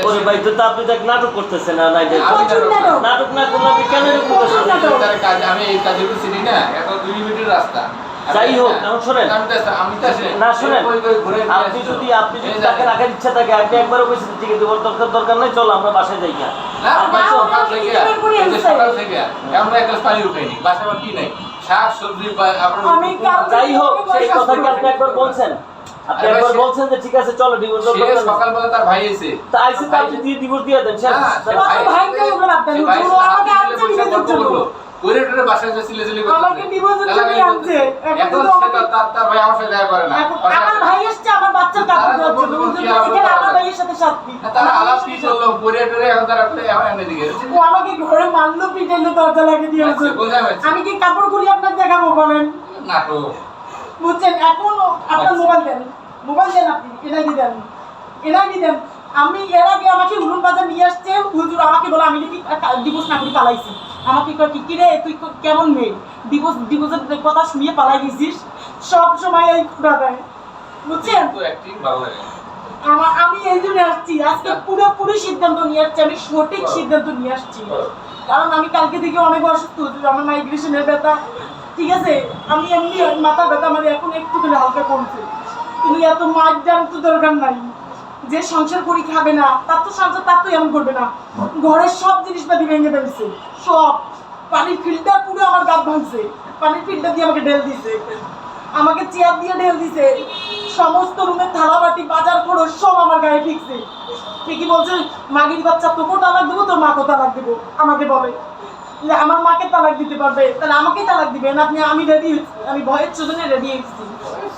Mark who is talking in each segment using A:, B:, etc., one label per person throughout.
A: ওরে ভাই তো আপনি দেখ নাটক করতেছেন না নাই নাটক না করলে আপনি কেন এরকম করতেছেন?
B: আমি এই কাজে চিনি না, এত 2 মিনিটের রাস্তা।
A: যাই হোক, এখন শোনেন,
B: আমি তো
A: না শোনেন, আপনি যদি তাকে রাখার ইচ্ছা থাকে, আপনি একবারও বলছেন ঠিক আছে দরকার নাই, চলো আমরা বাসায় যাই না।
B: সকাল থেকে আমরা এক গ্লাস পানি উঠাইনি, বাসায় আমার কি নাই, শাক সবজি।
A: যাই হোক, সেই কথা কি আপনি একবার বলছেন? আপনি একবার বলছেন যে ঠিক আছে চলো ডিভোর্স দাও।
B: সকালবেলা তার ভাই এসে
A: তা আইসে তাই দিয়ে ডিভোর্স দিয়ে দেন।
C: ভাইকে ওগুলো রাখতেন, ও আমাকে আনছে বিয়ের জন্য।
B: ওইটার বাসায় যে সিলে সিলে করতে
C: আমাকে ডিভোর্সের জন্য আনছে।
B: এখন তার ভাই আমার সাথে দেখা করে না।
C: আমার ভাই এসেছে আমার বাচ্চার কাপড় দেওয়ার জন্য। এখানে আমার ভাইয়ের সাথে সাথী।
B: তারা আলাপ কি করলো, পরিয়ারে এখন তারা আমার এনে দিকে।
C: ও আমাকে ঘরে মারলো, পিটাইলো, দরজা লাগিয়ে দিয়েছে। আমি কি কাপড় খুলি আপনাকে দেখাবো বলেন?
B: না তো
C: বুঝছেন, এখন আপনার মোবাইল দেন, আপনি এনআইডি দেন। আমি এর আগে আমাকে উলুন বাজার নিয়ে আসছে হুজুর, আমাকে বলে আমি নাকি ডিভোর্স না করে পালাইছি। আমাকে কয় কি রে তুই কেমন মেয়ে, ডিভোর্সের কথা শুনিয়ে পালাই গেছিস, সব সময় এই খুঁড়া দেয়। বুঝছেন, আমি এই জন্য আসছি আজকে, পুরোপুরি সিদ্ধান্ত নিয়ে আসছি, আমি সঠিক সিদ্ধান্ত নিয়ে আসছি। কারণ আমি কালকে থেকে অনেক অসুস্থ, আমার মাইগ্রেশনের ব্যথা, ঠিক আছে, আমি এমনি মাথা ব্যথা আমার এখন একটু করে হালকা কমছে, কিন্তু এত মার দাম তো দরকার নাই। যে সংসার করি খাবে না, তার তো সংসার তার তো এমন করবে না। ঘরের সব জিনিসপাতি ভেঙে ফেলছে, সব পানির ফিল্টার পুরো আমার গাছ ভাঙছে, পানির ফিল্টার দিয়ে আমাকে ঢেল দিছে, আমাকে চেয়ার দিয়ে ঢেল দিছে, সমস্ত রুমের থালা বাটি বাজার খরচ সব আমার গায়ে ফিকছে। ঠিকই বলছে, মাগির বাচ্চা তোকেও তালাক দেবো, তোর মাকেও তালাক দেবো। আমাকে বলে যে আমার মাকে তালাক দিতে পারবে, তাহলে আমাকেই তালাক দিবেন আপনি। আমি রেডি, আমি ভয়ের চোদনে রেডি হয়েছি।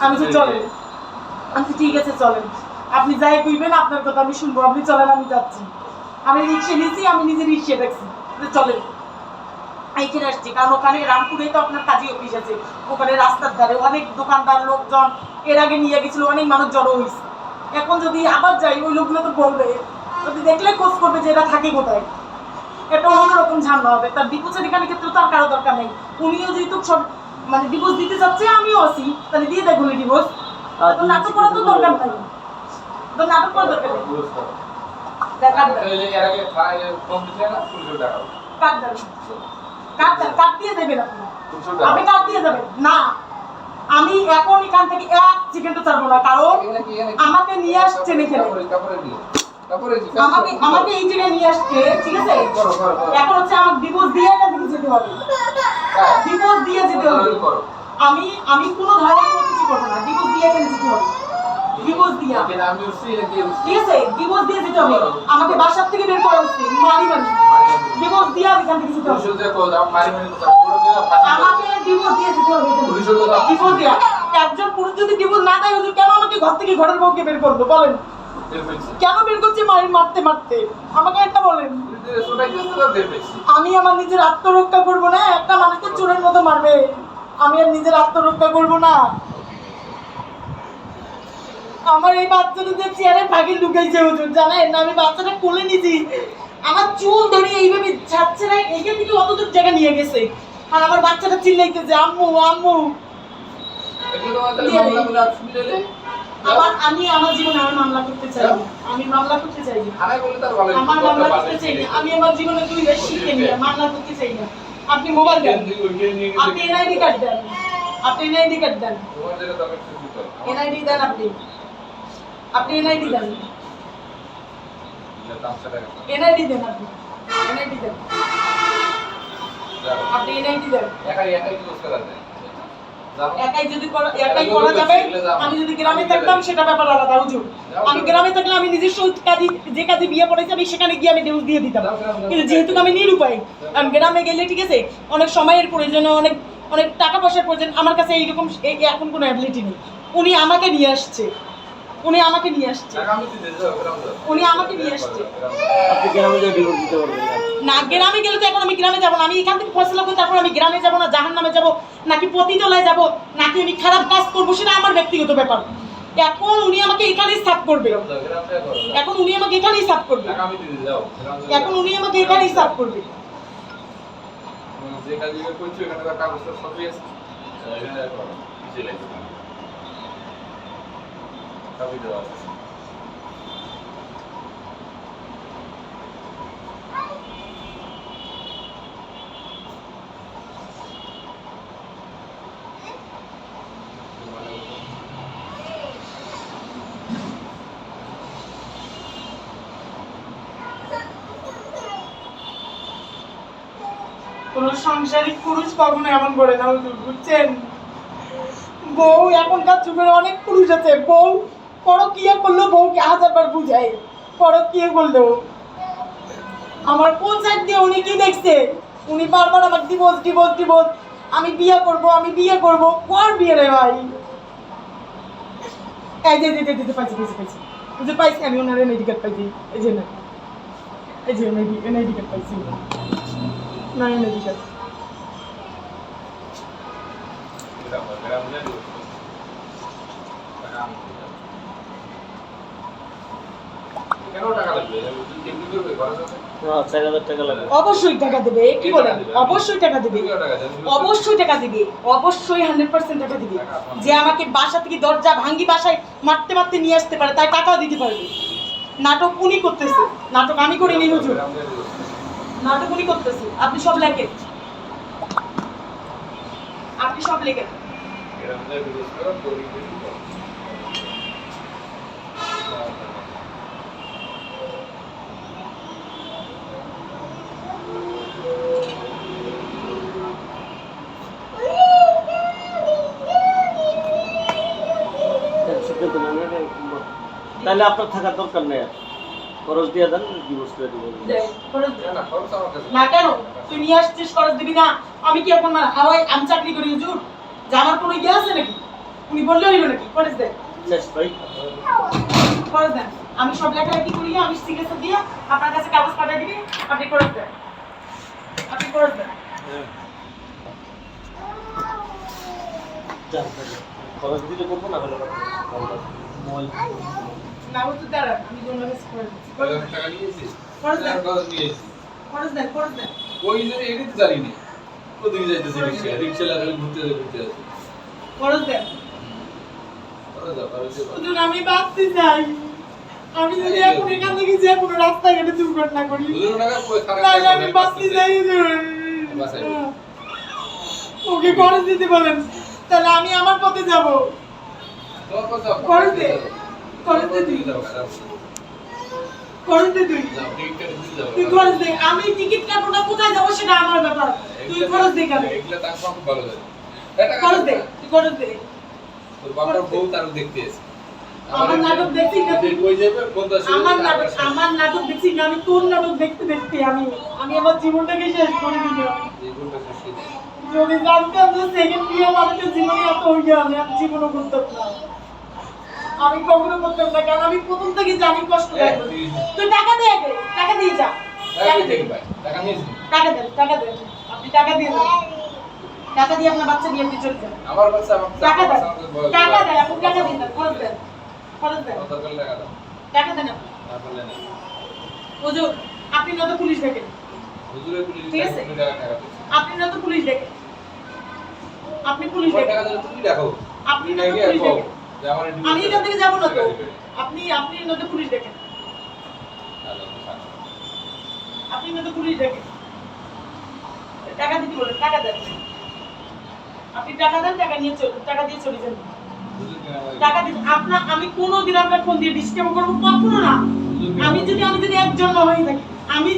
C: আমি তো চলেন, আমি ঠিক আছে চলেন, আপনি যাই কইবেন আপনার কথা আমি শুনবো, আপনি চলেন, আমি যাচ্ছি। আমি রিক্সা নিয়েছি, আমি নিজে রিক্সা দেখছি, চলেন। এইখানে আসছি কারণ ওখানে রামপুরে তো আপনার কাজী অফিস আছে, ওখানে রাস্তার ধারে অনেক দোকানদার লোকজন এর আগে নিয়ে গেছিল, অনেক মানুষ জড়ো হয়েছে। এখন যদি আবার যাই ওই লোকগুলো তো বলবে, যদি দেখলে খোঁজ করবে যে এরা থাকে কোথায়, এটা অন্যরকম ঝামেলা হবে। তার ডিভোর্সের এখানে ক্ষেত্রে তার কারো দরকার নেই, উনিও যেহেতু সব মানে ডিভোর্স দিতে চাচ্ছে, আমিও আছি, তাহলে দিয়ে দেখুন ডিভোর্স। নাটক করার তো দরকার নাই, নাটক করার দরকার নেই। কাট দিয়ে দেবেন আপনি কাট দিয়ে যাবেন না। আমি এখন এখান থেকে 1 সেকেন্ডও ছাড়বো না, কারণ আমাকে নিয়ে আসছেন এখানে, আমাকে এই জায়গায় নিয়ে আসছে, ঠিক আছে। এখন হচ্ছে আমাকে ডিভোর্স দিয়ে এখান থেকে যেতে হবে, ডিভোর্স দিয়ে যেতে হবে। আমি কোনো ধরনের কোনো কিছু করবো না, ডিভোর্স দিয়ে এখানে যেতে হবে, ডিভোর্স দিয়ে, ঠিক আছে, ডিভোর্স দিয়ে যেতে হবে। আমাকে বাসার থেকে বের করা হচ্ছে, মারি ডিভোর্স দিয়ে এখান থেকে যেতে হবে, আমাকে ডিভোর্স দিয়ে যেতে হবে, ডিভোর্স দিয়ে। একজন পুরুষ যদি ডিভোর্স না দেয় হুজুর, কেন আমাকে ঘর থেকে ঘরের বউকে বের করবো বলেন? কেন বের করছে মারতে মারতে? আমাকে এটা বলেন। আমি আমার নিজের আত্মরক্ষা করবো না? একটা মানুষকে চোরের মতো মারবে, আমি আর নিজের আত্মরক্ষা করবো না? আমার এই বাচ্চাটা যে চেয়ারে ভাগে ঢুকাইছে হুজুর, জানেন আমি বাচ্চাটা কোলে নিয়েছি, আমার চুল ধরে এইভাবে ছাড়ছে না, এইখান থেকে অতদূর জায়গা নিয়ে গেছে, আর আমার বাচ্চাটা চিল্লাইতেছে আম্মু আম্মু। আমি আমার জীবনে আমি মামলা করতে চাই না, আমি মামলা করতে চাই না, আমার মামলা করতে চাই না, আমি আমার জীবনে 2 বার শিখে নিয়ে মামলা করতে চাই না। আপনি মোবাইল দেন, আপনি এনআইডি কার্ড দেন, আপনি এনআইডি কার্ড দেন, এনআইডি দেন, আপনি এনআইডি দেন, এনআইডি দেন, আপনি এনআইডি দেন, আপনি এনআইডি দেন। একাই যদি একাই করা যাবে, আমি যদি গ্রামে থাকতাম সেটা ব্যাপার আলাদা হুজুর। আমি গ্রামে থাকলে আমি নিজস্ব কাজে, যে কাজে বিয়ে পড়েছি আমি সেখানে গিয়ে আমি ডিভোর্স দিয়ে দিতাম, কিন্তু যেহেতু আমি নিরুপায়, আমি গ্রামে গেলে ঠিক আছে অনেক সময়ের প্রয়োজন, অনেক অনেক টাকা পয়সার প্রয়োজন, আমার কাছে এইরকম এখন কোনো অ্যাবিলিটি নেই। উনি আমাকে নিয়ে আসছে, উনি আমাকে নিয়ে আসছে, উনি আমাকে নিয়ে আসছে।
A: আপনি গ্রামে যাই ডিভোর্স দিতে পারবেন
C: না, গ্রামে গেলে তো এখন আমি গ্রামে যাবো না, আমি এখান থেকে ফয়সালা করে তারপর আমি গ্রামে যাবো না, জাহান্নামে যাবো নাকি পতিতলায় যাবো, নাকি আমি খারাপ কাজ করবো, সেটা আমার ব্যক্তিগত ব্যাপার। এখন উনি আমাকে এখানেই সাফ করবে, এখন উনি আমাকে এখানেই সাফ করবে, এখন উনি আমাকে এখানেই সাফ করবে।
B: যে কাজে করছি এখানে কাগজটা সবই আছে, এখানে পিছিয়ে লাগবে কাবি দেওয়া আছে।
C: কোনো সাংসারিক পুরুষ কখনো এমন করে না হুজুর, বুঝছেন? বউ এখনকার যুগের অনেক পুরুষ আছে, বউ পরকীয়া করলেও বউকে হাজারবার বুঝায়, পরকীয়া করলেও। আমার কোন সাইড দিয়ে উনি কি দেখছে? উনি বারবার আমাকে ডিভোর্স ডিভোর্স ডিভোর্স, আমি বিয়ে করব, আমি বিয়ে করব। কোন বিয়ে রে ভাই? এই যে পাইছি বুঝে পাইছি, আমি ওনার এনআইডি কার্ড পাইছি। এই যে না, এই যে এনআইডি কার্ড পাইছি না, এনআইডি কার্ড।
B: কেন টাকা লাগবে? এমনি করবে খরচ আছে।
A: 4000 টাকা লাগবে।
C: অবশ্যই টাকা দেবে, কি বলেন? অবশ্যই টাকা দেবে,
B: কত টাকা দেবে?
C: অবশ্যই টাকা দিবে, অবশ্যই 100% টাকা দিবে। যে আমাকে বাসা থেকে দরজা ভাঙ্গি বাসায় মারতে মারতে নিয়ে আসতে পারে, তাই টাকাও দিতে পারবে। নাটক উনি করতেছে, নাটক আমি করিনি হুজুর, নাটক উনি করতেছে। আপনি সব লেখেন, আপনি সব লেখেন।
A: সিদ্ধান্ত নেন, তাহলে আপনার থাকার দরকার নেই আর। খরচ দিয়ে দেন, ডিভোর্স করে দিবেন।
B: না, খরচ আমার কাছে।
C: না কেন তুই নিয়ে আসছিস, খরচ দিবি না? আমি কি এখন হাওয়াই আমি চাকরি করি হুজুর, যে আমার কোনো ইয়ে আছে নাকি? উনি বললে হইল নাকি? খরচ দেন,
A: শেষ ভাই।
C: খরচ দেন। আমি সব লেখালেখি করি, আমি সিগনেচার দিয়ে আপনার কাছে কাগজ পাঠিয়ে দিবি, আপনি খরচ দেন, আপনি খরচ দেন।
A: যান, খরচ দিলে করবো না হলে মোবাইল
C: না হুজুর দাঁড়ান, আমি ওনার কাছে খরচ দিচ্ছি।
B: টাকা নিয়েছিস?
C: খরচ দেন,
B: খরচ নিয়েছি।
C: খরচ দেন, খরচ দেন।
B: ওই যে এটাই তো জানি না। কোথায় যাইতেছে রিক্সা? রিক্সা লাগালে ঘুরতে আছে।
C: খরচ দেন।
B: খরচ দাও, খরচ দাও।
C: হুজুর আমি বাঁচতে চাই, আমি যদি এখন এখান থেকে যে কোনো রাস্তাঘাটে দুর্ঘটনা করি,
B: হুজুর টাকা কই খারাপ
C: তাহলে আমি বাঁচতে চাই হুজুর।
B: বাঁচাই।
C: ওকে খরচ দিতে বলেন, তাহলে আমি আমার পথে যাব।
B: তোমার কথা
C: খরচ দে, খরচ দে তুই, খরচ দে তুই,
B: যাও টিকিট কেটে দিতে যাও।
C: তুই খরচ দে। আমি টিকিট কাটবো না, কোথায় যাবো সেটা আমার ব্যাপার, তুই খরচ দে কেন?
B: এগুলা তার খুব ভালো লাগে। এটা
C: খরচ দে, তুই খরচ দে।
B: তোর বাবার বউ তার দেখতে এসে।
C: আমার নাটক দেখছিস না তুই?
B: কই যাবে? কোন দেশে?
C: আমার নাটক দেখছিস না? আমি তোর নাটক দেখতে দেখতে আমি আমার জীবনটাকে শেষ করে দিলাম।
B: জীবনটা শেষ হয়ে যায়।
C: যদি জানতাম যে সেকেন্ড বিয়ে মানুষের জীবনে এত হয়ে গেল, আমি জীবনও করতাম না, আমি কখনো করতাম না, কারণ আমি প্রথম থেকে জানি কষ্ট লাগবে। তুই টাকা দে আগে, টাকা দিয়ে যা, টাকা দে,
B: টাকা নিয়েছি।
C: টাকা দেন, টাকা দেন, আপনি টাকা দিয়ে দেন, টাকা দিয়ে আপনার বাচ্চা নিয়ে আপনি চলে যান।
B: আমার বাচ্চা আমার
C: টাকা দেন, টাকা দেন, আপনি টাকা দিন, খরচ দেন, খরচ দেন,
B: দরকার টাকা দাও।
C: টাকা দেন আপনি।
B: তারপর নেন।
C: হুজুর আপনি না তো পুলিশ দেখেন,
B: হুজুরের পুলিশ
C: ঠিক আছে।
B: টাকা দিচ্ছে।
C: আপনি না তো পুলিশ দেখেন, আপনি পুলিশ
B: কয়
C: দেখেন,
B: টাকা দিলে তুমি দেখো।
C: আপনি না তো পুলিশ দেখেন।
B: যে আমার
C: আমি এখান থেকে যাবো না তো, আপনি না তো পুলিশ দেখেন, আপনি না তো পুলিশ দেখেন। টাকা দিতে বলেন, টাকা দেন, আপনি টাকা দেন, টাকা নিয়ে টাকা দিয়ে চলে যান। টাকা দিন আপনার, আমি কোনোদিন আপনার ফোন দিয়ে ডিস্টার্ব করবো কখনো না। আমি যদি একজন না হয়ে থাকি, আমি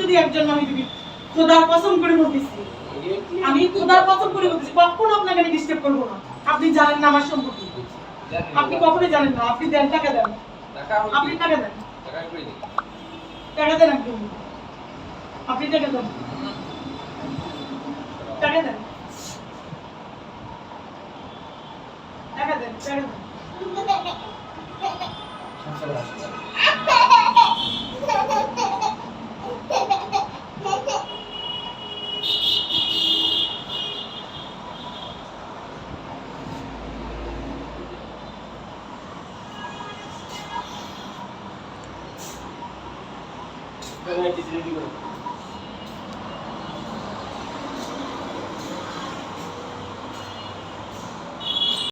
C: যদি একজন না হয়ে থাকি, খোদার কসম করে বলতেছি, আমি খোদার কসম করে বলতেছি, কখনো আপনাকে আমি ডিস্টার্ব করবো না। আপনি জানেন না আমার সম্পর্কে, আপনি কখনোই জানেন না। আপনি দেন, টাকা দেন, আপনি টাকা দেন, টাকা দেন, আপনি টাকা দেন, টাকা দেন, টাকা দেন, টাকা দেন।
A: রেডি করো।